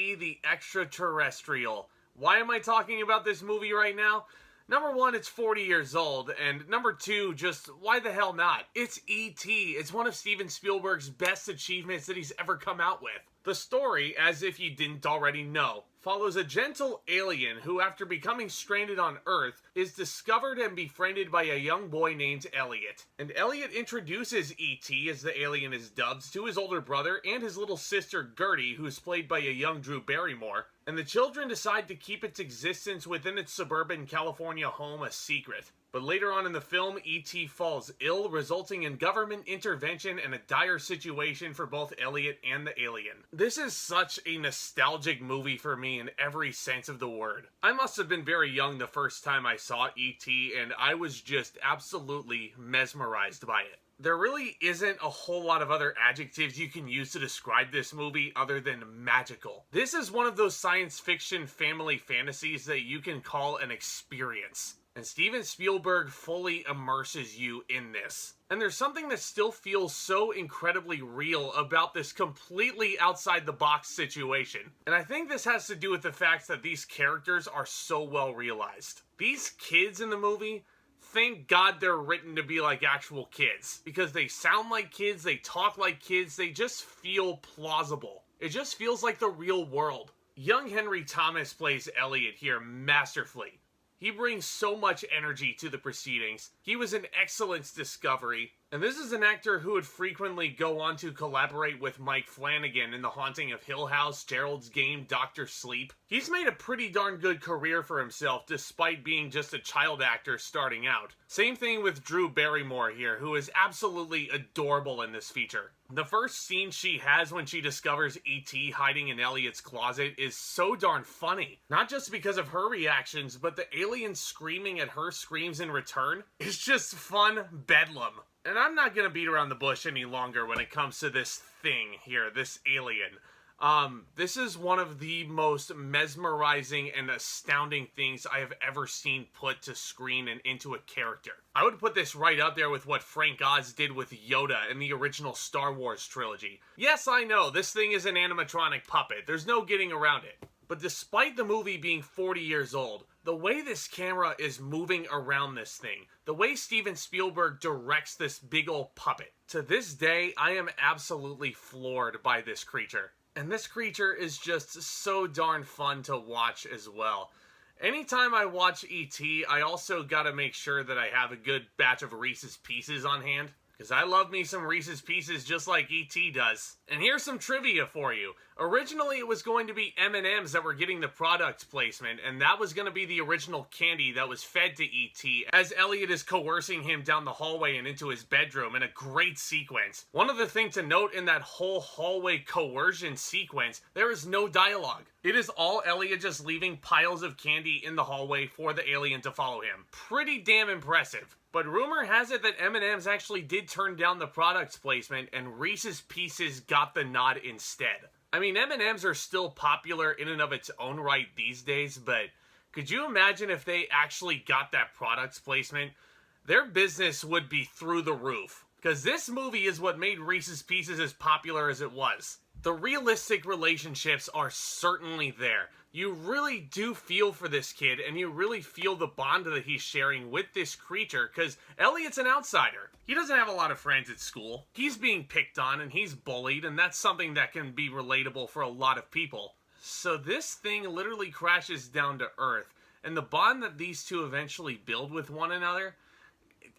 E.T. the Extra-Terrestrial. Why am I talking about this movie right now? Number one, it's 40 years old, and number two, just why the hell not? It's E.T. It's one of Steven Spielberg's best achievements that he's ever come out with. The story, as if you didn't already know, follows a gentle alien who, after becoming stranded on Earth, is discovered and befriended by a young boy named Elliot. And Elliot introduces E.T., as the alien is dubbed, to his older brother and his little sister Gertie, who's played by a young Drew Barrymore. And the children decide to keep its existence within its suburban California home a secret. But later on in the film, E.T. falls ill, resulting in government intervention and a dire situation for both Elliot and the alien. This is such a nostalgic movie for me in every sense of the word. I must have been very young the first time I saw E.T., and I was just absolutely mesmerized by it. There really isn't a whole lot of other adjectives you can use to describe this movie other than magical. This is one of those science fiction family fantasies that you can call an experience. And Steven Spielberg fully immerses you in this. And there's something that still feels so incredibly real about this completely outside-the-box situation. And I think this has to do with the fact that these characters are so well realized. These kids in the movie, thank God they're written to be like actual kids. Because they sound like kids, they talk like kids, they just feel plausible. It just feels like the real world. Young Henry Thomas plays Elliot here masterfully. He brings so much energy to the proceedings. He was an excellent discovery. And this is an actor who would frequently go on to collaborate with Mike Flanagan in The Haunting of Hill House, Gerald's Game, Dr. Sleep. He's made a pretty darn good career for himself despite being just a child actor starting out. Same thing with Drew Barrymore here, who is absolutely adorable in this feature. The first scene she has when she discovers E.T. hiding in Elliot's closet is so darn funny. Not just because of her reactions, but the alien screaming at her screams in return. It's just fun bedlam. And I'm not gonna beat around the bush any longer when it comes to this thing here, this alien. This is one of the most mesmerizing and astounding things I have ever seen put to screen and into a character. I would put this right up there with what Frank Oz did with Yoda in the original Star Wars trilogy. Yes, I know, this thing is an animatronic puppet. There's no getting around it. But despite the movie being 40 years old, the way this camera is moving around this thing, the way Steven Spielberg directs this big old puppet, to this day, I am absolutely floored by this creature. And this creature is just so darn fun to watch as well. Anytime I watch E.T., I also gotta make sure that I have a good batch of Reese's Pieces on hand. Because I love me some Reese's Pieces just like E.T. does. And here's some trivia for you. Originally, it was going to be M&M's that were getting the product placement, and that was going to be the original candy that was fed to E.T. as Elliot is coercing him down the hallway and into his bedroom in a great sequence. One other thing to note in that whole hallway coercion sequence, there is no dialogue. It is all Elliot just leaving piles of candy in the hallway for the alien to follow him. Pretty damn impressive. But rumor has it that M&M's actually did turn down the product's placement and Reese's Pieces got the nod instead. I mean, M&M's are still popular in and of its own right these days, but could you imagine if they actually got that product's placement? Their business would be through the roof. Because this movie is what made Reese's Pieces as popular as it was. The realistic relationships are certainly there. You really do feel for this kid, and you really feel the bond that he's sharing with this creature, because Elliot's an outsider. He doesn't have a lot of friends at school. He's being picked on, and he's bullied, and that's something that can be relatable for a lot of people. So this thing literally crashes down to Earth, and the bond that these two eventually build with one another,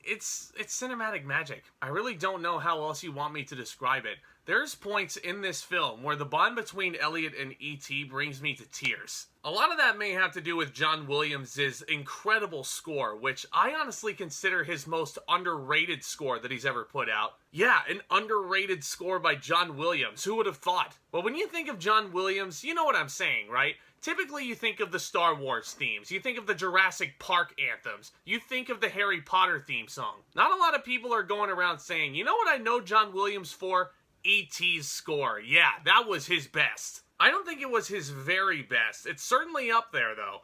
it's cinematic magic. I really don't know how else you want me to describe it. There's points in this film where the bond between Elliot and E.T. brings me to tears. A lot of that may have to do with John Williams' incredible score, which I honestly consider his most underrated score that he's ever put out. Yeah, an underrated score by John Williams. Who would have thought? But when you think of John Williams, you know what I'm saying, right? Typically, you think of the Star Wars themes. You think of the Jurassic Park anthems. You think of the Harry Potter theme song. Not a lot of people are going around saying, you know what I know John Williams for? E.T.'s score. Yeah, that was his best. I don't think it was his very best. It's certainly up there, though.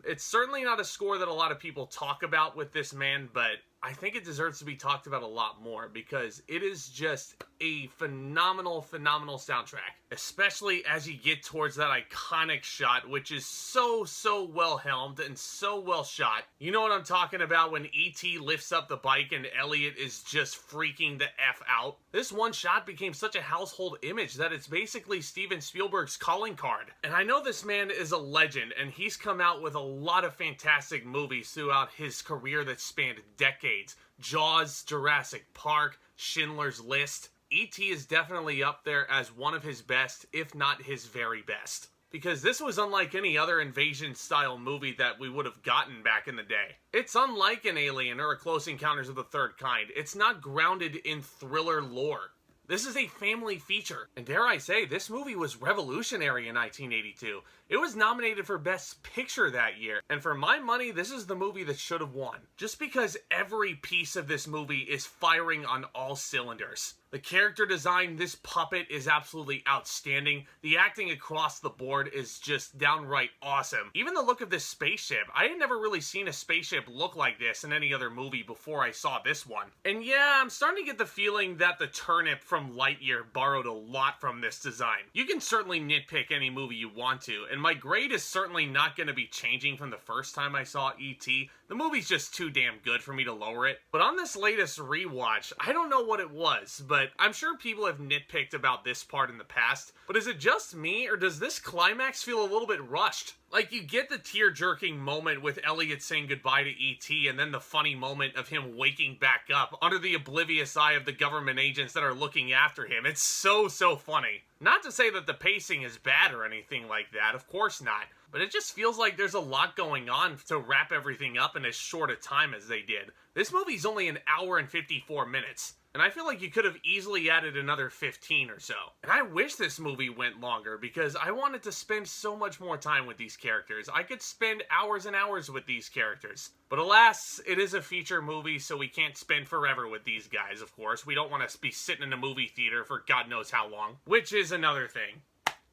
It's certainly not a score that a lot of people talk about with this man, but I think it deserves to be talked about a lot more because it is just a phenomenal, phenomenal soundtrack. Especially as you get towards that iconic shot, which is so well helmed and so well shot. You know what I'm talking about when E.T. lifts up the bike and Elliot is just freaking the F out? This one shot became such a household image that it's basically Steven Spielberg's calling card. And I know this man is a legend, and he's come out with a lot of fantastic movies throughout his career that spanned decades. Jaws, Jurassic Park, Schindler's List. E.T. is definitely up there as one of his best, if not his very best. Because this was unlike any other invasion-style movie that we would have gotten back in the day. It's unlike an Alien or a Close Encounters of the Third Kind. It's not grounded in thriller lore. This is a family feature, and dare I say, this movie was revolutionary in 1982. It was nominated for Best Picture that year, and for my money, this is the movie that should have won. Just because every piece of this movie is firing on all cylinders. The character design, this puppet is absolutely outstanding. The acting across the board is just downright awesome. Even the look of this spaceship. I had never really seen a spaceship look like this in any other movie before I saw this one. And yeah, I'm starting to get the feeling that the turnip from Lightyear borrowed a lot from this design. You can certainly nitpick any movie you want to, and my grade is certainly not going to be changing from the first time I saw E.T. The movie's just too damn good for me to lower it. But on this latest rewatch, I don't know what it was, but I'm sure people have nitpicked about this part in the past. But is it just me, or does this climax feel a little bit rushed? Like, you get the tear-jerking moment with Elliot saying goodbye to E.T., and then the funny moment of him waking back up under the oblivious eye of the government agents that are looking after him. It's so funny. Not to say that the pacing is bad or anything like that, of course not. But it just feels like there's a lot going on to wrap everything up in as short a time as they did. This movie's only an hour and 54 minutes. And I feel like you could have easily added another 15 or so. And I wish this movie went longer because I wanted to spend so much more time with these characters. I could spend hours and hours with these characters. But alas, it is a feature movie, so we can't spend forever with these guys, of course. We don't want to be sitting in a movie theater for God knows how long. Which is another thing.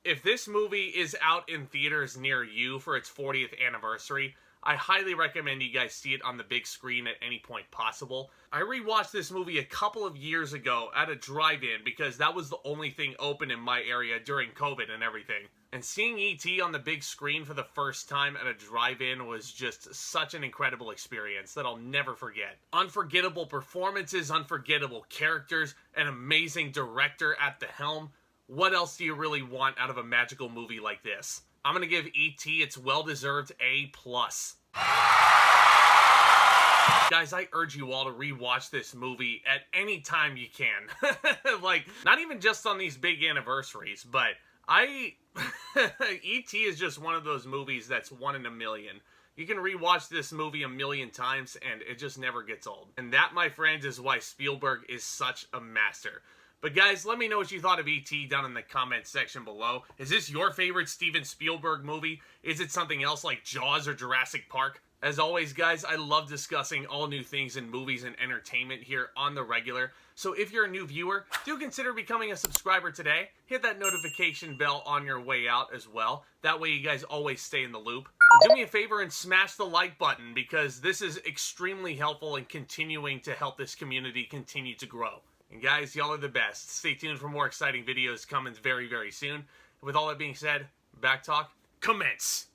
If this movie is out in theaters near you for its 40th anniversary, I highly recommend you guys see it on the big screen at any point possible. I rewatched this movie a couple of years ago at a drive-in because that was the only thing open in my area during COVID and everything. And seeing E.T. on the big screen for the first time at a drive-in was just such an incredible experience that I'll never forget. Unforgettable performances, unforgettable characters, an amazing director at the helm. What else do you really want out of a magical movie like this? I'm gonna give E.T. its well-deserved A+. Guys, I urge you all to rewatch this movie at any time you can. Like, not even just on these big anniversaries, but E.T. is just one of those movies that's one in a million. You can rewatch this movie a million times and it just never gets old. And that, my friends, is why Spielberg is such a master. But guys, let me know what you thought of E.T. down in the comments section below. Is this your favorite Steven Spielberg movie? Is it something else like Jaws or Jurassic Park? As always, guys, I love discussing all new things in movies and entertainment here on the regular. So if you're a new viewer, do consider becoming a subscriber today. Hit that notification bell on your way out as well. That way you guys always stay in the loop. And do me a favor and smash the like button because this is extremely helpful in continuing to help this community continue to grow. And guys, y'all are the best. Stay tuned for more exciting videos coming very soon. With all that being said, Back Talk, commence!